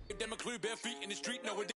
Them a clue, bare feet in the street nowadays.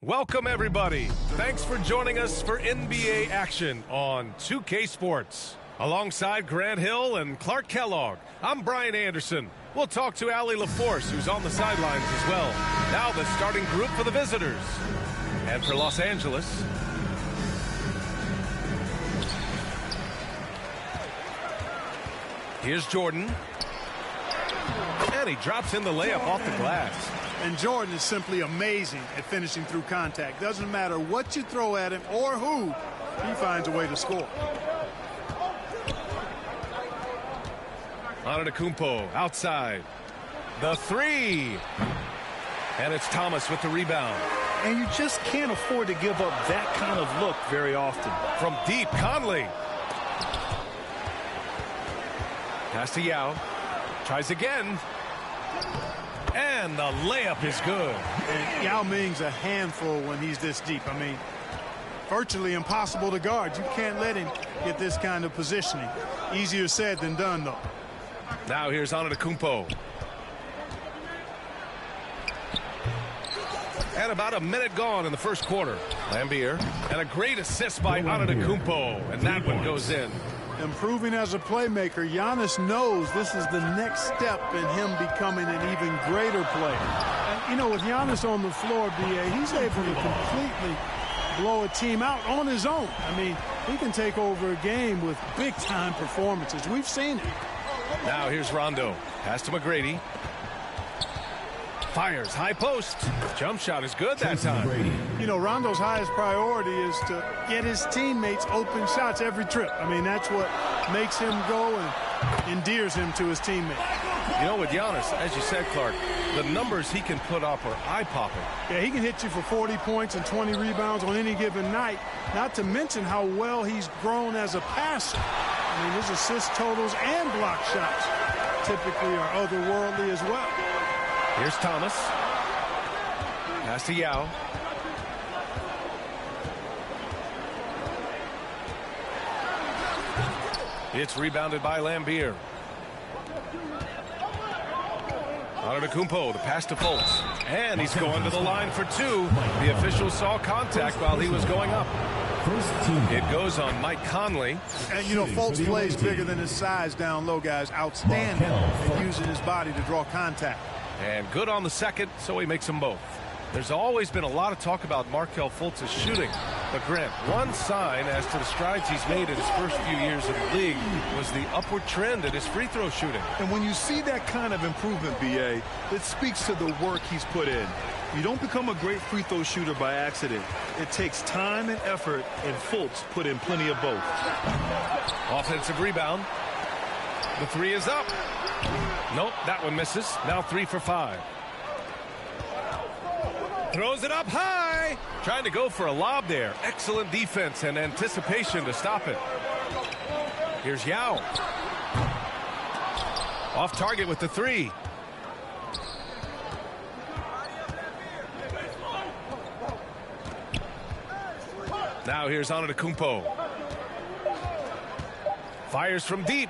Welcome, everybody. Thanks for joining us for NBA action on 2K Sports. Alongside Grant Hill and Clark Kellogg, I'm Brian Anderson. We'll talk to Allie LaForce, who's on the sidelines as well. Now the starting group for the visitors. And for Los Angeles, here's Jordan. And he drops in the layup off the glass. And Jordan is simply amazing at finishing through contact. Doesn't matter what you throw at him or who, he finds a way to score. Antetokounmpo outside. The three. And it's Thomas with the rebound. And you just can't afford to give up that kind of look very often. From deep, Conley. Pass to Yao. Tries again. And the layup is good. And Yao Ming's a handful when he's this deep. I mean, virtually impossible to guard. You can't let him get this kind of positioning. Easier said than done, though. Now here's Antetokounmpo. And about a minute gone in the first quarter. Lambier. And a great assist by Antetokounmpo. And that one goes in. Improving as a playmaker, Giannis knows this is the next step in him becoming an even greater player. And, you know, with Giannis on the floor, B.A., he's able to completely blow a team out on his own. I mean, he can take over a game with big-time performances. We've seen it. Now here's Rondo. Pass to McGrady. Fires, high post. Jump shot is good that time. You know, Rondo's highest priority is to get his teammates open shots every trip. I mean, that's what makes him go and endears him to his teammates. You know, with Giannis, as you said, Clark, the numbers he can put up are eye-popping. Yeah, he can hit you for 40 points and 20 rebounds on any given night, not to mention how well he's grown as a passer. I mean, his assist totals and block shots typically are otherworldly as well. Here's Thomas. Pass to Yao. It's rebounded by Lambier. Antetokounmpo, the pass to Fultz. And he's going to the line for two. The official saw contact while he was going up. It goes on Mike Conley. And, you know, Fultz plays bigger than his size down low, guys. Outstanding at using his body to draw contact. And good on the second, so he makes them both. There's always been a lot of talk about Markelle Fultz's shooting. But, Grant, one sign as to the strides he's made in his first few years in the league was the upward trend in his free throw shooting. And when you see that kind of improvement, B.A., it speaks to the work he's put in. You don't become a great free throw shooter by accident. It takes time and effort, and Fultz put in plenty of both. Offensive rebound. The three is up. Nope, that one misses. Now 3 for 5. Throws it up high. Trying to go for a lob there. Excellent defense and anticipation to stop it. Here's Yao. Off target with the three. Now here's Antetokounmpo. Fires from deep.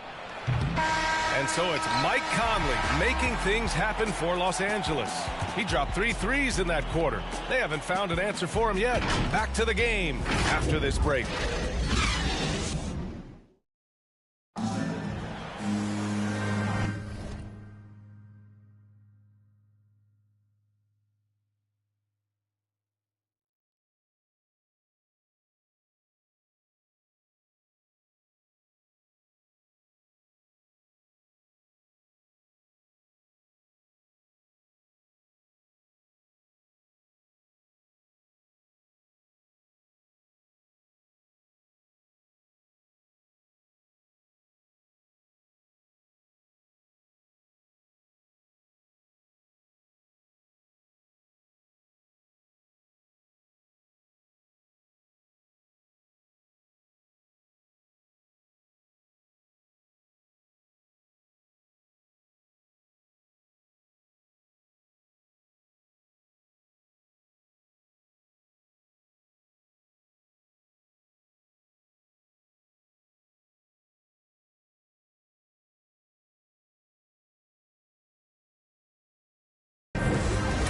And so it's Mike Conley making things happen for Los Angeles. He dropped 3 threes in that quarter. They haven't found an answer for him yet. Back to the game after this break.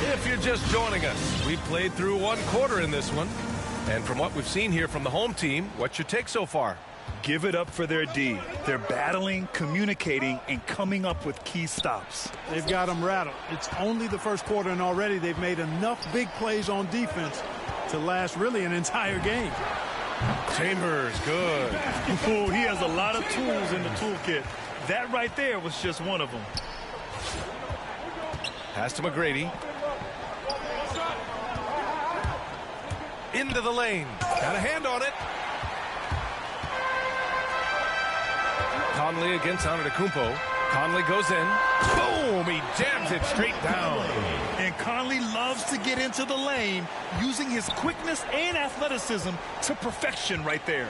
If you're just joining us, we've played through one quarter in this one. And from what we've seen here from the home team, what's your take so far? Give it up for their D. They're battling, communicating, and coming up with key stops. They've got them rattled. It's only the first quarter, and already they've made enough big plays on defense to last really an entire game. Chambers, good. Ooh, he has a lot of tools in the toolkit. That right there was just one of them. Pass to McGrady. Into the lane. Got a hand on it. Conley against Antetokounmpo. Conley goes in. Boom! He jams it straight down. And Conley loves to get into the lane, using his quickness and athleticism to perfection right there.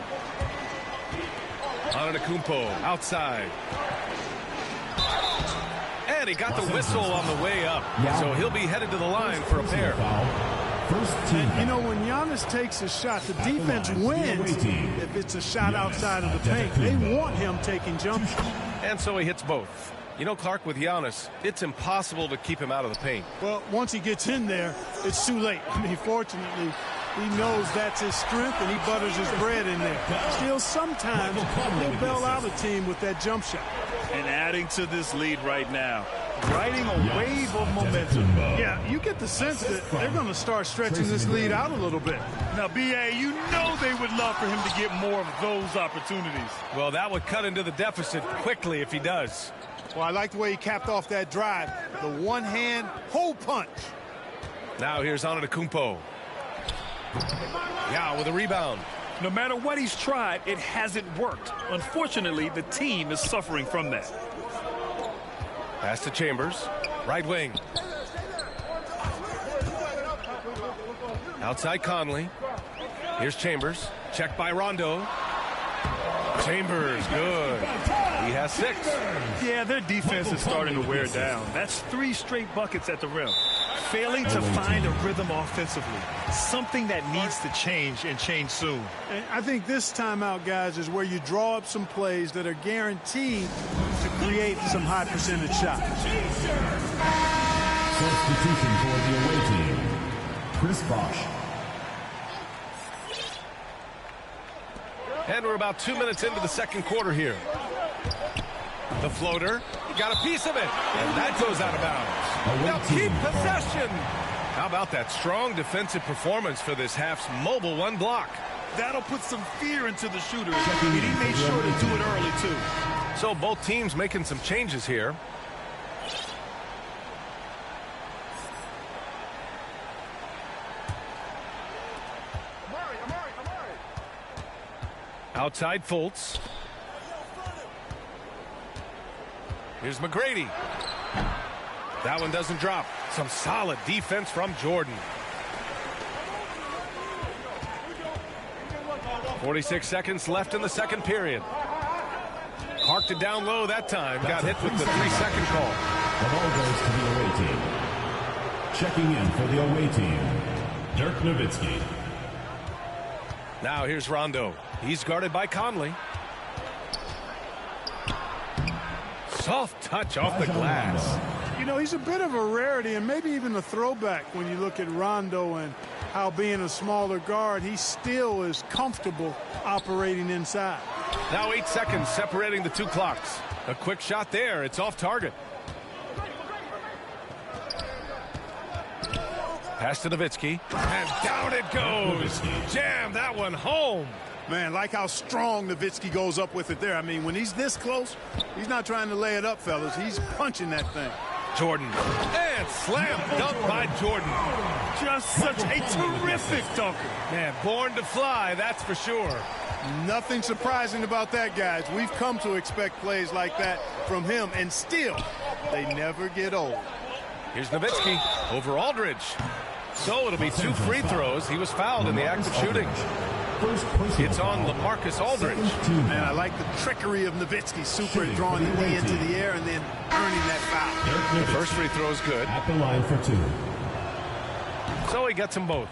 Antetokounmpo outside. And he got the whistle on the way up. So he'll be headed to the line for a pair. And, you know, when Giannis takes a shot, the defense wins if it's a shot outside of the paint. They want him taking jump shots. And so he hits both. You know, Clark, with Giannis, it's impossible to keep him out of the paint. Well, once he gets in there, it's too late. I mean, fortunately, he knows that's his strength, and he butters his bread in there. Still, sometimes he'll bail out a team with that jump shot. And adding to this lead right now, riding a wave of momentum. Yeah, you get the sense that they're going to start stretching this lead out a little bit. Now, B.A., you know they would love for him to get more of those opportunities. Well, that would cut into the deficit quickly if he does. Well, I like the way he capped off that drive. The one-hand hole punch. Now here's Antetokounmpo. Yao with a rebound. No matter what he's tried, it hasn't worked. Unfortunately, the team is suffering from that. Pass to Chambers. Right wing. Outside Conley. Here's Chambers. Checked by Rondo. Chambers, good. He has 6. Yeah, their defense is starting to wear down. That's 3 straight buckets at the rim. Failing to find a rhythm offensively. Something that needs to change and change soon. And I think this timeout, guys, is where you draw up some plays that are guaranteed to create some high percentage shots. Substitution for the away team. Chris Bosh. And we're about 2 minutes into the second quarter here. The floater, got a piece of it, and that goes out of bounds. They'll keep possession. How about that strong defensive performance for this half's mobile 1 block? That'll put some fear into the shooter. And he made sure to do it early, too. So both teams making some changes here. Outside Fultz. Here's McGrady. That one doesn't drop. Some solid defense from Jordan. 46 seconds left in the second period. Parked it down low that time. Got hit with the 3-second call. The ball goes to the away team. Checking in for the away team, Dirk Nowitzki. Now here's Rondo. He's guarded by Conley. Soft touch off the glass. You know, he's a bit of a rarity and maybe even a throwback when you look at Rondo and how being a smaller guard, he still is comfortable operating inside. Now 8 seconds separating the 2 clocks. A quick shot there. It's off target. Pass to Nowitzki. And down it goes. Jam that one home. Man, like how strong Nowitzki goes up with it there. I mean, when he's this close, he's not trying to lay it up, fellas. He's punching that thing. Jordan. And slam dunk by Jordan. Just such a terrific dunker. Man, born to fly, that's for sure. Nothing surprising about that, guys. We've come to expect plays like that from him, and still, they never get old. Here's Nowitzki over Aldridge. So it'll be 2 free throws. He was fouled in the act of shooting. It's on LaMarcus Aldridge. Man, I like the trickery of Nowitzki. Super at drawing the knee into the air and then earning that foul. The first free throw is good. At the line for 2. So he gets them both.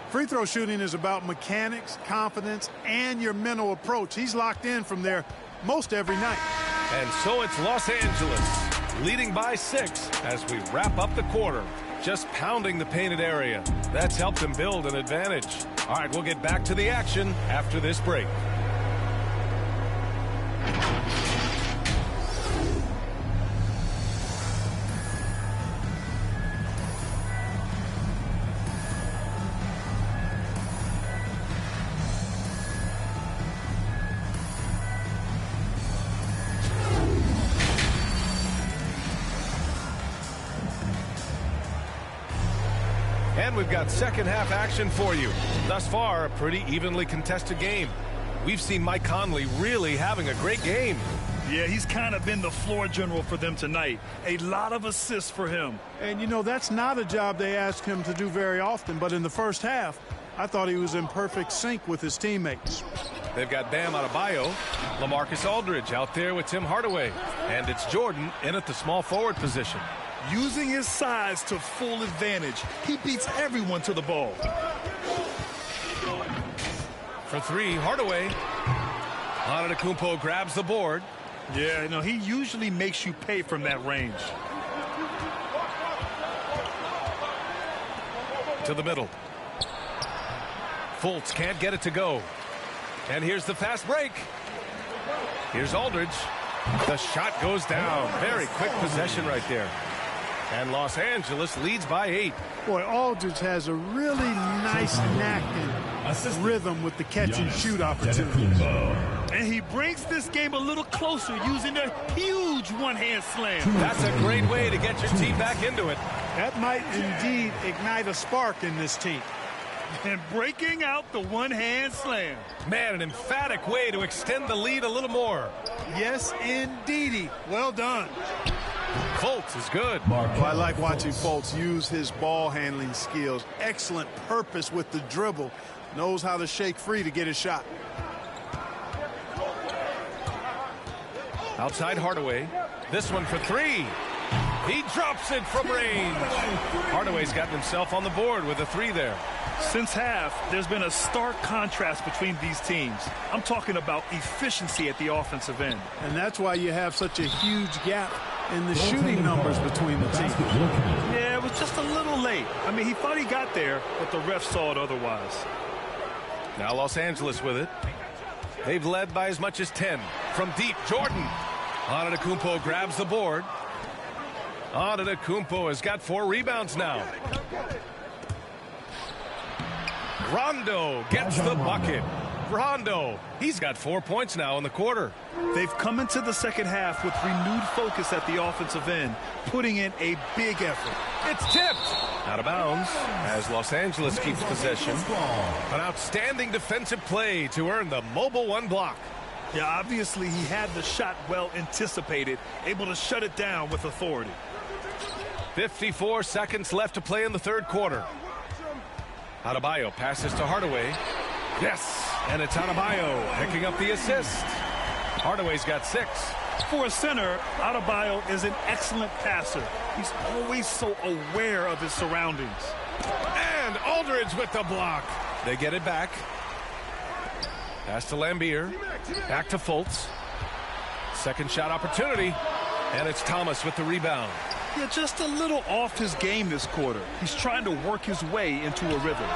Free throw shooting is about mechanics, confidence, and your mental approach. He's locked in from there most every night. And so it's Los Angeles leading by 6 as we wrap up the quarter. Just pounding the painted area. That's helped them build an advantage. All right, we'll get back to the action after this break. And we've got second half action for you. Thus far, a pretty evenly contested game. We've seen Mike Conley really having a great game. Yeah, he's kind of been the floor general for them tonight. A lot of assists for him. And, you know, that's not a job they ask him to do very often. But in the first half, I thought he was in perfect sync with his teammates. They've got Bam Adebayo, LaMarcus Aldridge out there with Tim Hardaway. And it's Jordan in at the small forward position. Using his size to full advantage, he beats everyone to the ball. For 3, Hardaway. Antetokounmpo grabs the board. Yeah, no, he usually makes you pay from that range. To the middle. Fultz can't get it to go. And here's the fast break. Here's Aldridge. The shot goes down. Very quick possession right there. And Los Angeles leads by 8. Boy, Aldridge has a really nice knack and rhythm with the catch and shoot opportunities. And he brings this game a little closer using a huge one-hand slam. That's a great way to get your team back into it. That might indeed ignite a spark in this team. And breaking out the one-hand slam. Man, an emphatic way to extend the lead a little more. Yes, indeedy. Well done. Fultz is good. Well, I like watching Fultz use his ball handling skills. Excellent purpose with the dribble. Knows how to shake free to get his shot. Outside Hardaway. This one for three. He drops it from range. Hardaway's gotten himself on the board with a three there. Since half, there's been a stark contrast between these teams. I'm talking about efficiency at the offensive end. And that's why you have such a huge gap in the shooting numbers between the teams. Yeah, it was just a little late. I mean, he thought he got there, but the ref saw it otherwise. Now Los Angeles with it. They've led by as much as 10. From deep, Jordan. Antetokounmpo grabs the board. Antetokounmpo has got 4 rebounds now. Rondo gets the bucket. Rondo, he's got 4 points now in the quarter. They've come into the second half with renewed focus at the offensive end, putting in a big effort. It's tipped. Out of bounds as Los Angeles keeps possession. An outstanding defensive play to earn the mobile 1 block. Yeah, obviously he had the shot well anticipated, able to shut it down with authority. 54 seconds left to play in the third quarter. Adebayo passes to Hardaway. Yes, and it's Adebayo picking up the assist. Hardaway's got 6. For a center, Adebayo is an excellent passer. He's always so aware of his surroundings. And Aldridge with the block. They get it back. Pass to Lambier. Back to Fultz. Second shot opportunity. And it's Thomas with the rebound. Yeah, just a little off his game this quarter. He's trying to work his way into a rhythm.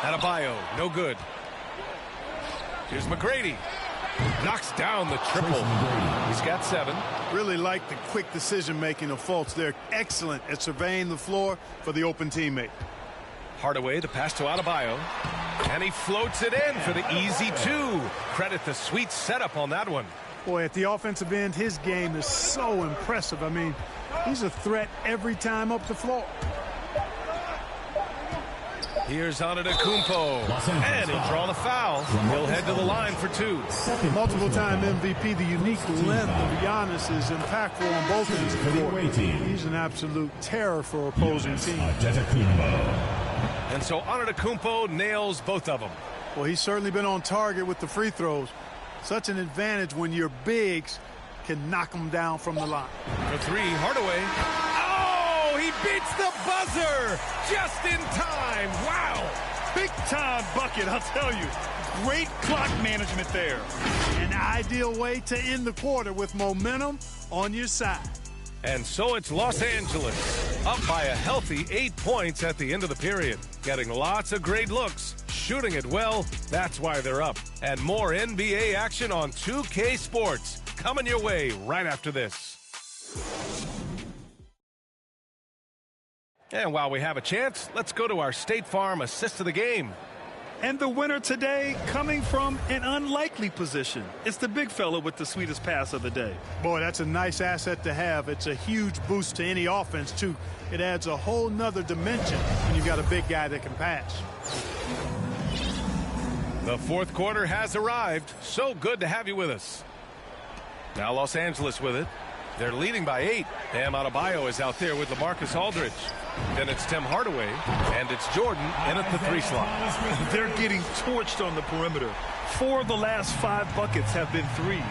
Adebayo, no good. Here's McGrady. Knocks down the triple. He's got 7. Really like the quick decision-making of Fultz. They're excellent at surveying the floor for the open teammate. Hardaway, the pass to Adebayo. And he floats it in for the easy 2. Credit the sweet setup on that one. Boy, at the offensive end, his game is so impressive. I mean, he's a threat every time up the floor. Here's Antetokounmpo, and he'll draw the foul. He'll head to the line for 2. Multiple-time MVP, the unique length of Giannis is impactful on both ends of the court. He's an absolute terror for opposing teams. And so Antetokounmpo nails both of them. Well, he's certainly been on target with the free throws. Such an advantage when your bigs can knock them down from the line. For 3, Hardaway. Oh, he beats the buzzer just in time. Wow. Big-time bucket, I'll tell you. Great clock management there. An ideal way to end the quarter with momentum on your side. And so it's Los Angeles, up by a healthy 8 points at the end of the period. Getting lots of great looks, shooting it well, that's why they're up. And more NBA action on 2K Sports, coming your way right after this. And while we have a chance, let's go to our State Farm assist of the game. And the winner today coming from an unlikely position. It's the big fella with the sweetest pass of the day. Boy, that's a nice asset to have. It's a huge boost to any offense, too. It adds a whole nother dimension when you've got a big guy that can pass. The fourth quarter has arrived. So good to have you with us. Now Los Angeles with it. They're leading by 8. Bam Adebayo is out there with LaMarcus Aldridge. Then it's Tim Hardaway, and it's Jordan in at the 3 slot. They're getting torched on the perimeter. 4 of the last 5 buckets have been threes.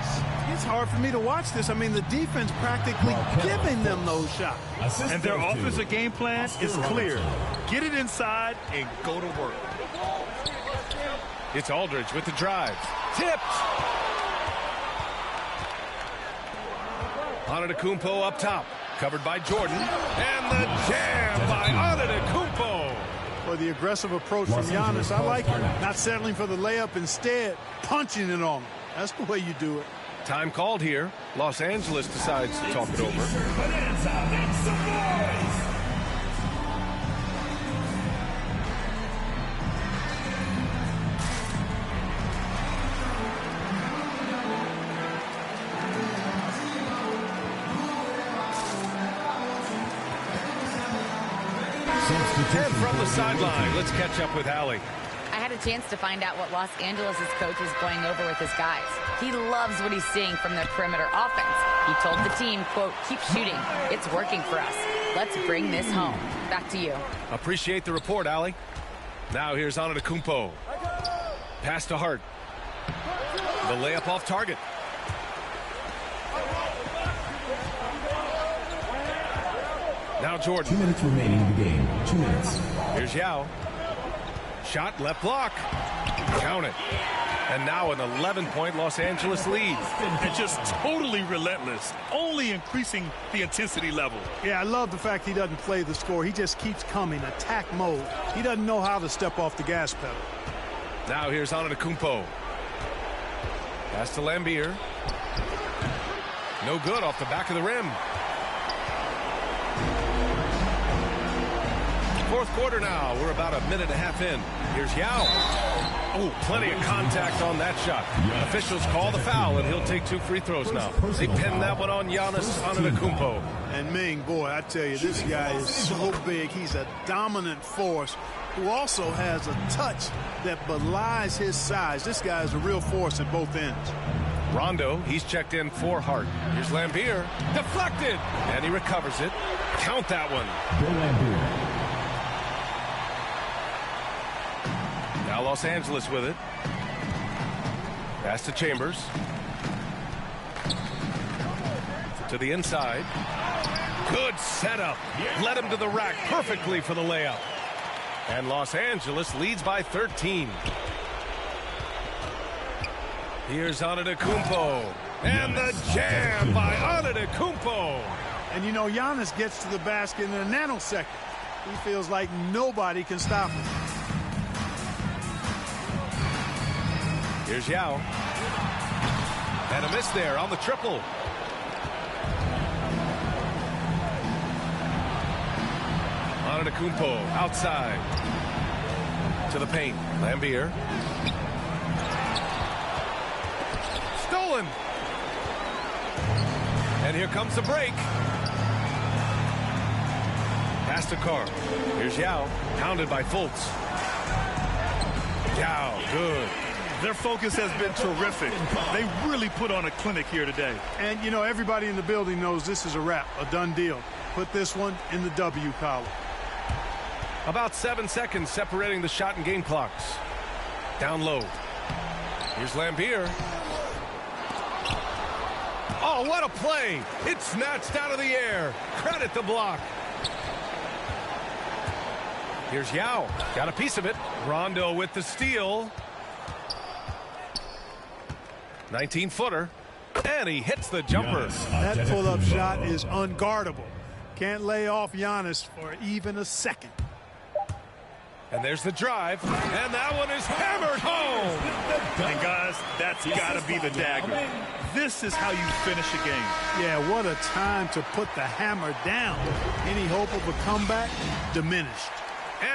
It's hard for me to watch this. I mean, the defense practically giving them those shots. And their offensive game plan is clear. Get it inside and go to work. It's Aldridge with the drive. Tipped. Antetokounmpo up top. Covered by Jordan. And the jam by Antetokounmpo. For the aggressive approach from Giannis, I like it. Not settling for the layup, instead punching it on him. That's the way you do it. Time called here. Los Angeles decides to talk it over. And from the sideline, let's catch up with Allie. I had a chance to find out what Los Angeles' coach is going over with his guys. He loves what he's seeing from their perimeter offense. He told the team, quote, keep shooting. It's working for us. Let's bring this home. Back to you. Appreciate the report, Allie. Now here's Antetokounmpo. Pass to Hart. The layup off target. Now Jordan. 2 minutes remaining in the game. 2 minutes. Here's Yao. Shot, left block. Count it. And now an 11-point Los Angeles lead. And just totally relentless, only increasing the intensity level. Yeah, I love the fact he doesn't play the score. He just keeps coming, attack mode. He doesn't know how to step off the gas pedal. Now here's Antetokounmpo. Pass to Lambier. No good off the back of the rim. Fourth quarter now. We're about a minute and a half in. Here's Yao. Oh, plenty of contact on that shot. Officials call the foul, and he'll take 2 free throws now. They pin that one on Giannis Antetokounmpo. And Ming, boy, I tell you, this guy is so big. He's a dominant force who also has a touch that belies his size. This guy is a real force at both ends. Rondo, he's checked in for Hart. Here's Lambier. Deflected. And he recovers it. Count that one. Bill Lambier. Now Los Angeles with it. Pass to Chambers. To the inside. Good setup. Led him to the rack perfectly for the layup. And Los Angeles leads by 13. Here's Antetokounmpo. And the jam by Antetokounmpo. And you know, Giannis gets to the basket in a nanosecond. He feels like nobody can stop him. Here's Yao. And a miss there on the triple. Antetokounmpo outside. To the paint. Lambier. Stolen. And here comes the break. Pass to Carr. Here's Yao. Pounded by Fultz. Yao, good. Their focus has been terrific. They really put on a clinic here today. And, you know, everybody in the building knows this is a wrap, a done deal. Put this one in the W column. About 7 seconds separating the shot and game clocks. Down low. Here's Lambier. Oh, what a play. It's snatched out of the air. Credit the block. Here's Yao. Got a piece of it. Rondo with the steal. 19-footer. And he hits the jumper. That pull-up shot is unguardable. Can't lay off Giannis for even a second. And there's the drive. And that one is hammered home. And guys, that's got to be the dagger. This is how you finish a game. Yeah, what a time to put the hammer down. Any hope of a comeback? Diminished.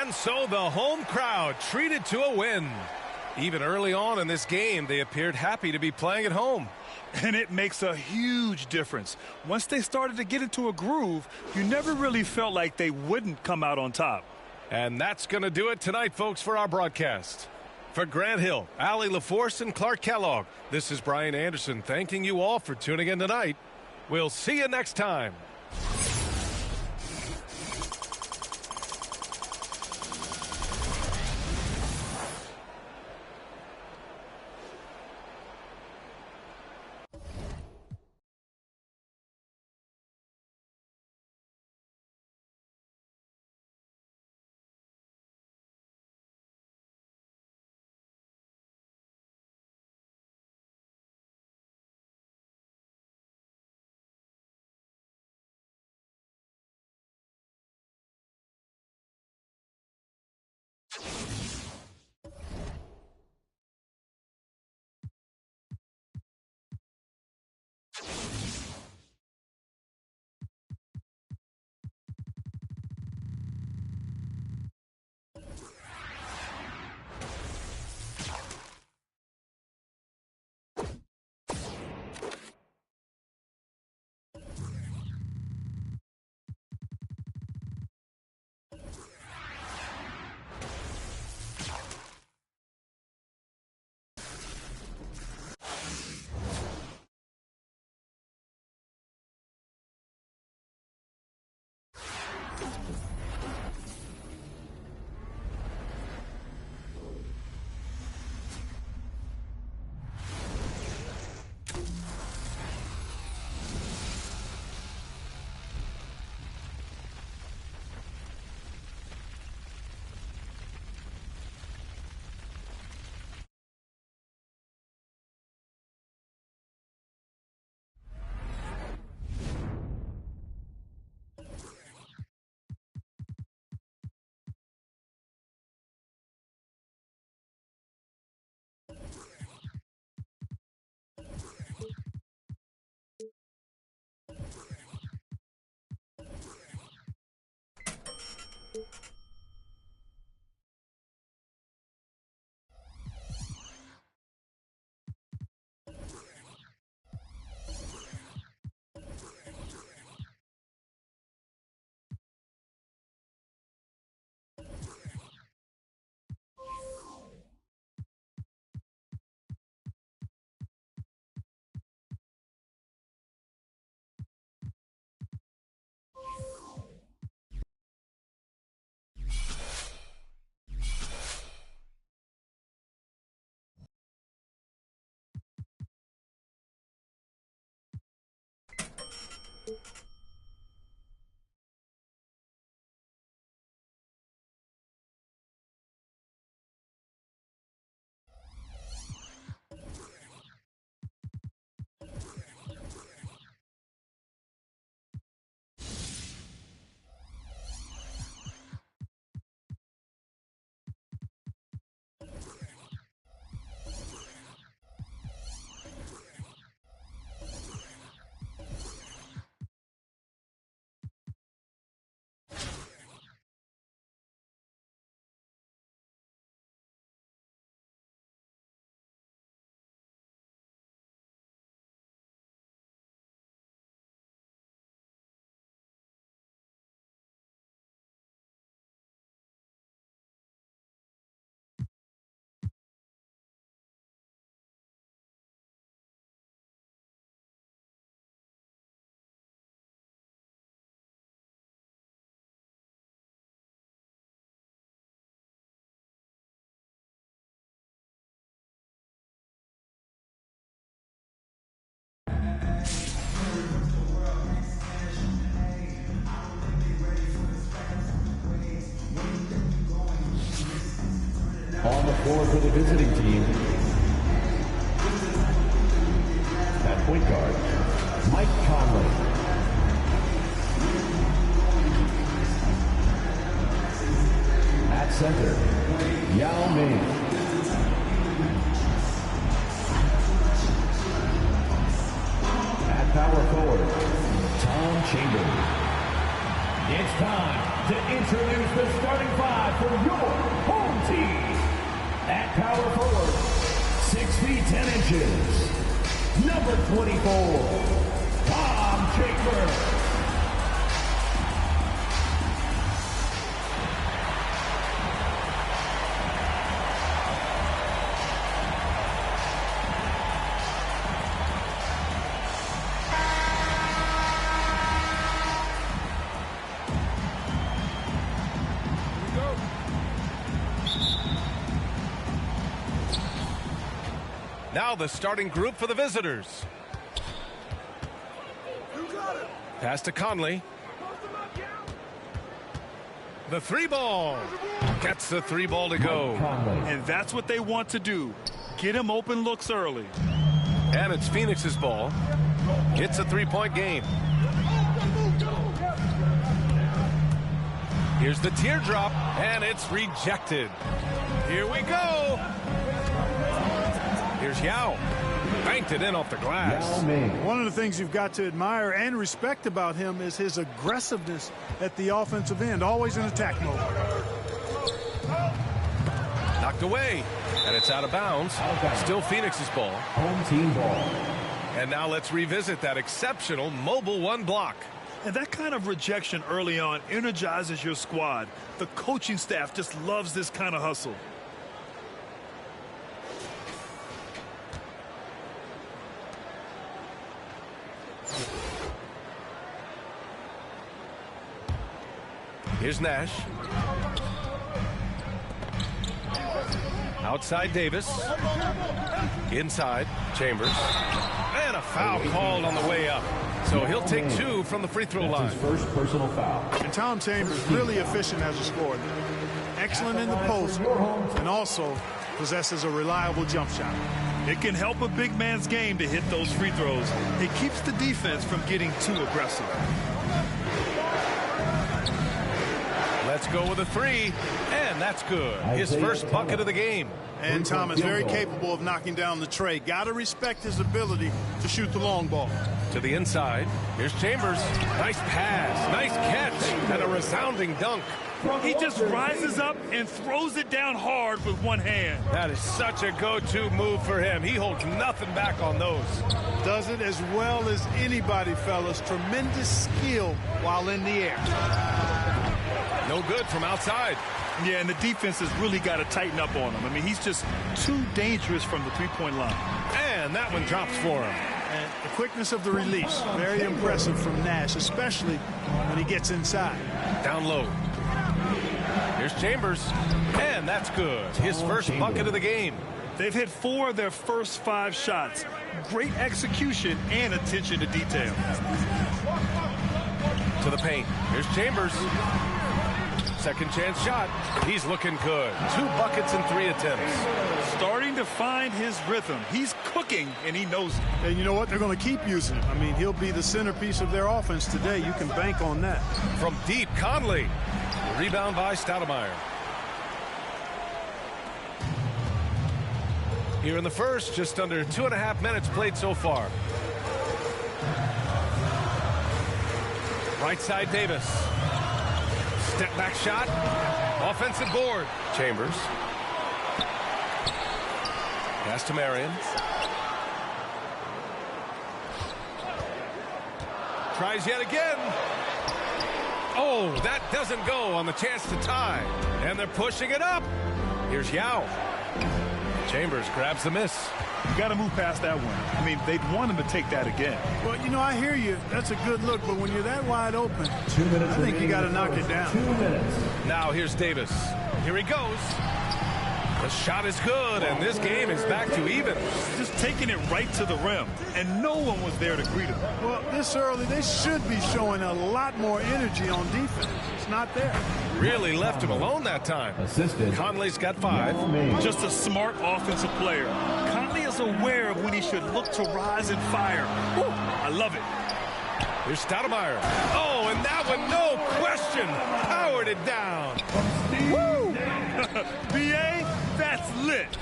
And so the home crowd treated to a win. Even early on in this game, they appeared happy to be playing at home. And it makes a huge difference. Once they started to get into a groove, you never really felt like they wouldn't come out on top. And that's going to do it tonight, folks, for our broadcast. For Grant Hill, Allie LaForce, and Clark Kellogg, this is Brian Anderson thanking you all for tuning in tonight. We'll see you next time. On the floor for the visiting team, at point guard, Mike Conley. At center, Yao Ming. At power forward, Tom Chambers. It's time to introduce the starting five for your home team. At power forward, 6 feet 10 inches, number 24, Tom Chambers. Now the starting group for the visitors. Pass to Conley. The 3-ball. Gets the 3-ball to go. And that's what they want to do. Get him open looks early. And it's Phoenix's ball. It's a 3-point game. Here's the teardrop, and it's rejected. Here we go. Here's Yao. Banked it in off the glass. One of the things you've got to admire and respect about him is his aggressiveness at the offensive end, always in attack mode. Knocked away, and it's out of bounds. Still Phoenix's ball. Home team ball. And now let's revisit that exceptional mobile 1 block. And that kind of rejection early on energizes your squad. The coaching staff just loves this kind of hustle. Here's Nash. Outside Davis. Inside Chambers. And a foul called on the way up. So he'll take 2 from the free throw line. His first personal foul. And Tom Chambers really efficient as a scorer. Excellent in the post and also possesses a reliable jump shot. It can help a big man's game to hit those free throws. It keeps the defense from getting too aggressive. Let's go with a 3, and that's good. His first bucket of the game. And Tom is very capable of knocking down the tray. Got to respect his ability to shoot the long ball. To the inside. Here's Chambers. Nice pass. Nice catch. And a resounding dunk. He just rises up and throws it down hard with one hand. That is such a go-to move for him. He holds nothing back on those. Does it as well as anybody, fellas. Tremendous skill while in the air. No good from outside. Yeah, and the defense has really got to tighten up on him. I mean, he's just too dangerous from the three-point line. And that one drops for him. And the quickness of the release, very impressive from Nash, especially when he gets inside. Down low. Here's Chambers. And that's good. His first bucket of the game. They've hit 4 of their first 5 shots. Great execution and attention to detail. To the paint. Here's Chambers. Second chance shot. He's looking good. 2 buckets in 3 attempts. Starting to find his rhythm. He's cooking, and he knows it. And you know what? They're going to keep using him. I mean, he'll be the centerpiece of their offense today. You can bank on that. From deep, Conley. Rebound by Stoudemire. Here in the first, just under 2.5 minutes played so far. Right side, Davis. Step back shot. Offensive board. Chambers. Pass to Marion. Tries yet again. Oh, that doesn't go on the chance to tie. And they're pushing it up. Here's Yao. Chambers grabs the miss. You got to move past that one. I mean, they'd want him to take that again. Well, you know, I hear you. That's a good look, but when you're that wide open, 2 minutes. I think you got to knock it down. 2 minutes. Now here's Davis. Here he goes. The shot is good, and this game is back to even. Just taking it right to the rim, and no one was there to greet him. Well, this early, they should be showing a lot more energy on defense. It's not there. Really left him alone that time. Assisted. Conley's got 5. Just a smart offensive player. Conley is aware of when he should look to rise and fire. Woo, I love it. Here's Stoudemire. Oh, and that one, no question, powered it down. Woo! B.A., that's lit.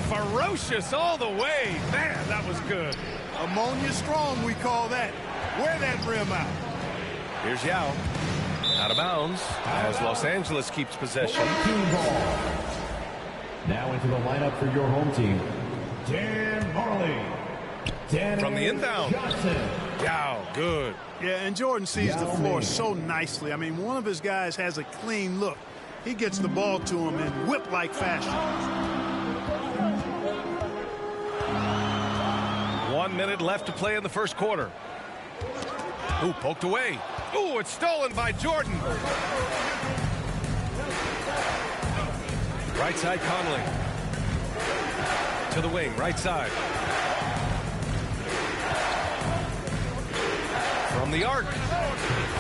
Ferocious all the way. Man, that was good. Ammonia strong, we call that. Wear that rim out. Here's Yao. Out of bounds as Los Angeles keeps possession. Team ball. Now into the lineup for your home team. Dan Marley. From the inbound. Yao, good. Yeah, and Jordan sees the floor so nicely. I mean, one of his guys has a clean look. He gets the ball to him in whip-like fashion. 1 minute left to play in the first quarter. Ooh, poked away. Ooh, it's stolen by Jordan. Right side, Conley. To the wing, right side. From the arc.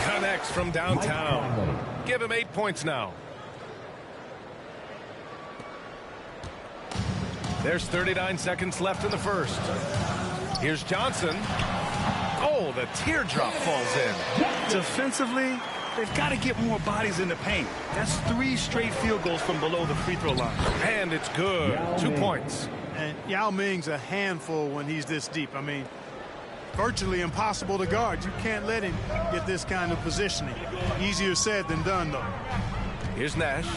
Connects from downtown. Give him 8 points now. There's 39 seconds left in the first. Here's Johnson. Oh, the teardrop falls in. Defensively, they've got to get more bodies in the paint. That's 3 straight field goals from below the free throw line. And it's good. 2 points. And Yao Ming's a handful when he's this deep. I mean, virtually impossible to guard. You can't let him get this kind of positioning. Easier said than done, though. Here's Nash.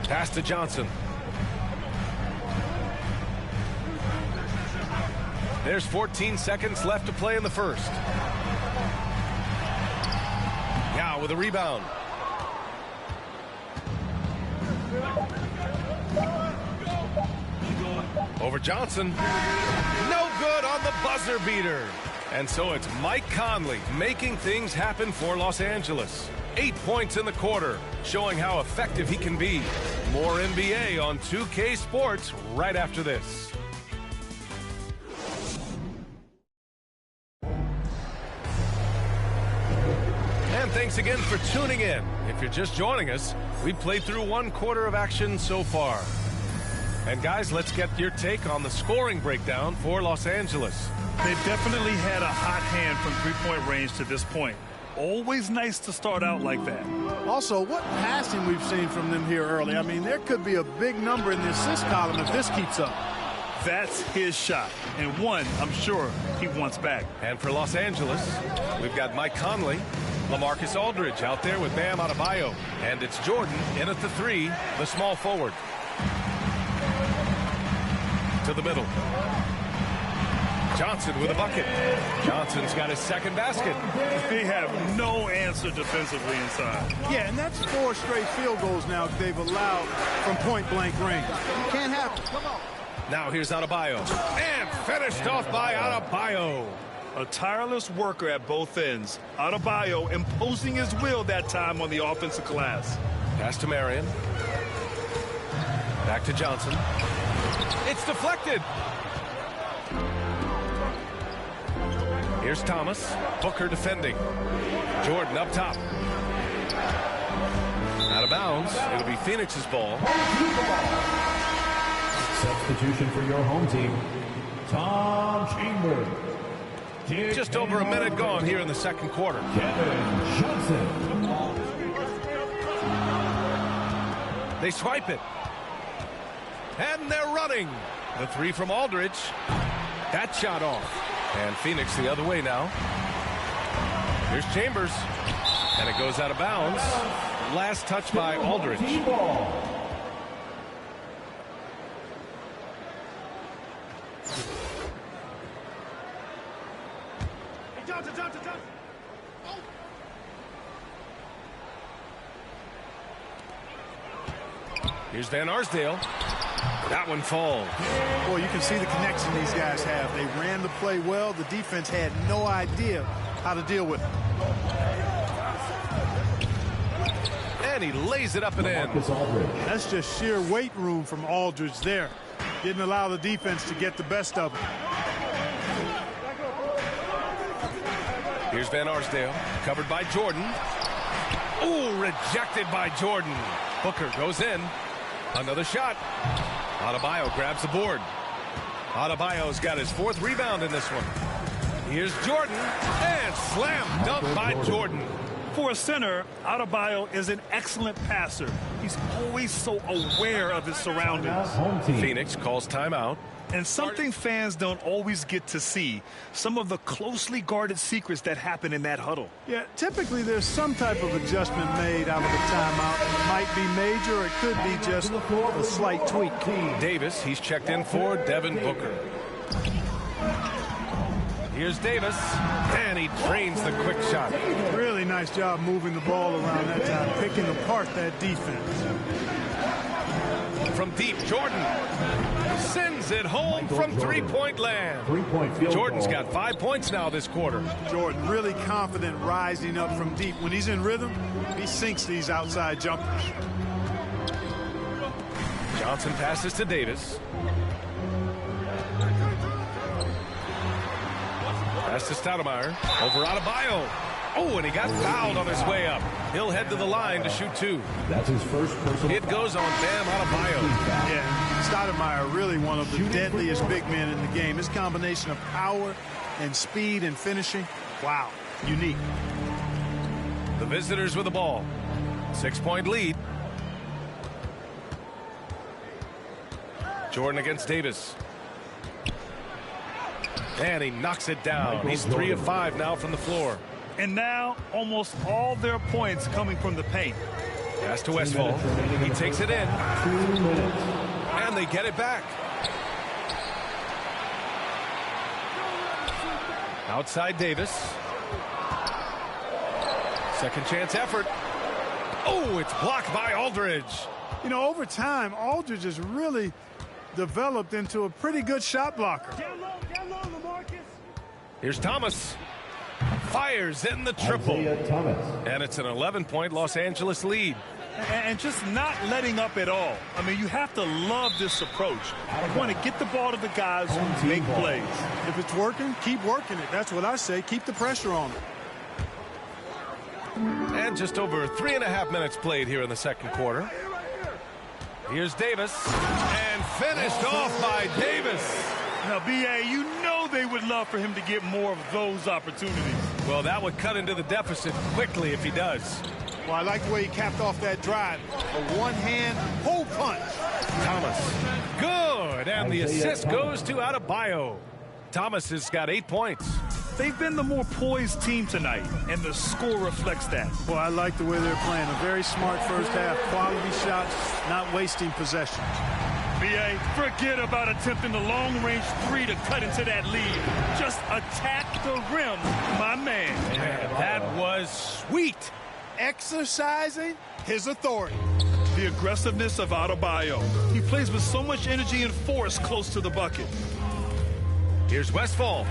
Pass to Johnson. There's 14 seconds left to play in the first. Yao with a rebound. Over Johnson. No good on the buzzer beater. And so it's Mike Conley making things happen for Los Angeles. 8 points in the quarter, showing how effective he can be. More NBA on 2K Sports right after this. And thanks again for tuning in. If you're just joining us, we've played through 1 quarter of action so far. And guys, let's get your take on the scoring breakdown for Los Angeles. They've definitely had a hot hand from three-point range to this point. Always nice to start out like that. Also, what passing we've seen from them here early. I mean, there could be a big number in the assist column if this keeps up. That's his shot, and one I'm sure he wants back. And for Los Angeles, we've got Mike Conley, LaMarcus Aldridge out there with Bam Adebayo. And it's Jordan in at the 3, the small forward. To the middle. Johnson with a bucket. Johnson's got his second basket. They have no answer defensively inside. Yeah, and that's 4 straight field goals now they've allowed from point-blank range. Can't happen. Come on. Now here's Adebayo. And finished off by Adebayo. A tireless worker at both ends. Adebayo imposing his will that time on the offensive glass. Pass to Marion. Back to Johnson. It's deflected. Here's Thomas. Booker defending. Jordan up top. Out of bounds. It'll be Phoenix's ball. Substitution for your home team, Tom Chambers. Just over a minute gone here in the second quarter. Kevin Johnson. They swipe it. And they're running. The 3 from Aldridge. That shot off. And Phoenix the other way now. Here's Chambers. And it goes out of bounds. Last touch by Aldridge. Here's Van Arsdale. That one falls. Boy, you can see the connection these guys have. They ran the play well. The defense had no idea how to deal with it. And he lays it up and in. That's just sheer weight room from Aldridge there. Didn't allow the defense to get the best of him. Here's Van Arsdale, covered by Jordan. Ooh, rejected by Jordan. Booker goes in. Another shot. Adebayo grabs the board. Adebayo's got his 4th rebound in this one. Here's Jordan, and slam dunk by Jordan. For a center, Adebayo is an excellent passer. He's always so aware of his surroundings. Phoenix calls timeout. And something fans don't always get to see, some of the closely guarded secrets that happen in that huddle. Yeah, typically there's some type of adjustment made out of the timeout. It might be major, or it could be just a slight tweak. Davis, he's checked in for Devin Booker. Here's Davis, and he drains the quick shot. Really nice job moving the ball around that time, picking apart that defense. From deep, Jordan sends it home from three-point land. Jordan's got 5 points now this quarter. Jordan really confident rising up from deep. When he's in rhythm, he sinks these outside jumpers. Johnson passes to Davis. Pass to Stoudemire. Over Adebayo. Oh, and he got fouled on his way up. He'll head to the line to shoot 2. That's his first personal. It goes on Bam Adebayo. Yeah, Stoudemire really one of the deadliest big men in the game. His combination of power and speed and finishing, wow, unique. The visitors with the ball. 6-point lead. Jordan against Davis. And he knocks it down. He's 3 of 5 now from the floor. And now almost all their points coming from the paint. Pass to Westfall. He takes it in. 2 minutes. And they get it back. Outside Davis. Second chance effort. Oh, it's blocked by Aldridge. You know, over time, Aldridge has really developed into a pretty good shot blocker. Here's Thomas. Fires in the triple. And it's an 11-point Los Angeles lead. And just not letting up at all. I mean, you have to love this approach. You want to get the ball to the guys who make plays. If it's working, keep working it. That's what I say. Keep the pressure on it. And just over 3.5 minutes played here in the second quarter. Here's Davis. And finished off by Davis. Now, B.A., you know they would love for him to get more of those opportunities. Well, that would cut into the deficit quickly if he does. Well, I like the way he capped off that drive. A one-hand hole punch. Thomas. Good. And the assist goes to Adebayo. Thomas has got 8 points. They've been the more poised team tonight, and the score reflects that. Well, I like the way they're playing. A very smart first half. Quality shots, not wasting possession. B.A., forget about attempting the long-range 3 to cut into that lead. Just attack the rim, my man. And that was sweet. Exercising his authority. The aggressiveness of Adebayo. He plays with so much energy and force close to the bucket. Here's Westfall.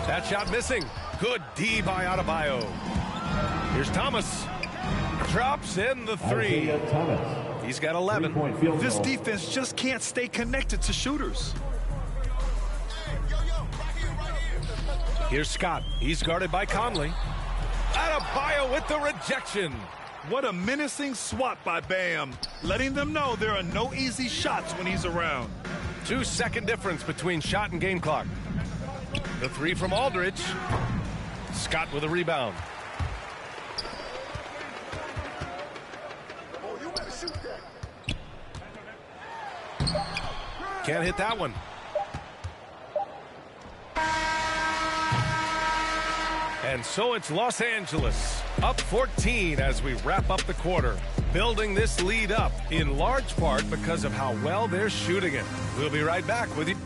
That shot missing. Good D by Adebayo. Here's Thomas. Drops in the 3. He's got 11. This defense just can't stay connected to shooters. Here's Scott. He's guarded by Conley. Adebayo with the rejection. What a menacing swat by Bam, letting them know there are no easy shots when he's around. 2-second difference between shot and game clock. The 3 from Aldridge. Scott with a rebound. Can't hit that one. And so it's Los Angeles up 14 as we wrap up the quarter, building this lead up in large part because of how well they're shooting it. We'll be right back with you.